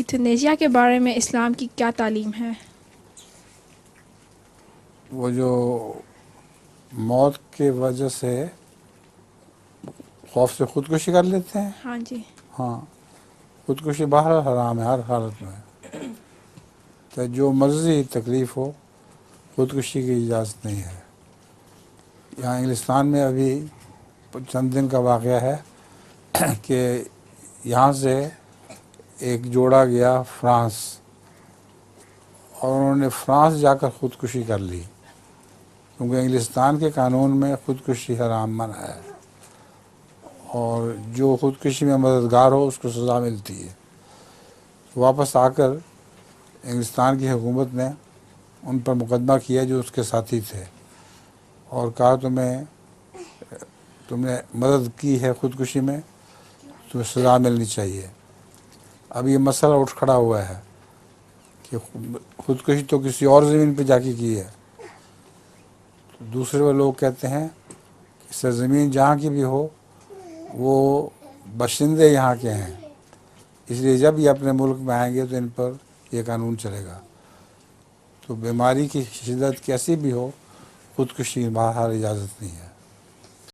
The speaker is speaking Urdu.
ایوتھنیزیا کے بارے میں اسلام کی کیا تعلیم ہے؟ وہ جو موت کی وجہ سے خوف سے خودکشی کر لیتے ہیں، ہاں جی. ہاں، خودکشی باہر حرام ہے ہر حالت میں. تو جو مرضی تکلیف ہو خودکشی کی اجازت نہیں ہے. یہاں انگلستان میں ابھی چند دن کا واقعہ ہے کہ یہاں سے ایک جوڑا گیا فرانس، اور انہوں نے فرانس جا کر خودکشی کر لی، کیونکہ انگلستان کے قانون میں خودکشی حرام منع ہے، اور جو خودکشی میں مددگار ہو اس کو سزا ملتی ہے. واپس آ کر انگلستان کی حکومت نے ان پر مقدمہ کیا جو اس کے ساتھی تھے، اور کہا تم نے مدد کی ہے خودکشی میں، تمہیں سزا ملنی چاہیے. اب یہ مسئلہ اٹھ کھڑا ہوا ہے کہ خودکشی تو کسی اور زمین پہ جا کے کی ہے. دوسرے وہ لوگ کہتے ہیں کہ سرزمین جہاں کی بھی ہو وہ باشندے یہاں کے ہیں، اس لیے جب یہ اپنے ملک میں آئیں گے تو ان پر یہ قانون چلے گا. تو بیماری کی شدت کیسی بھی ہو خودکشی باہر اجازت نہیں ہے.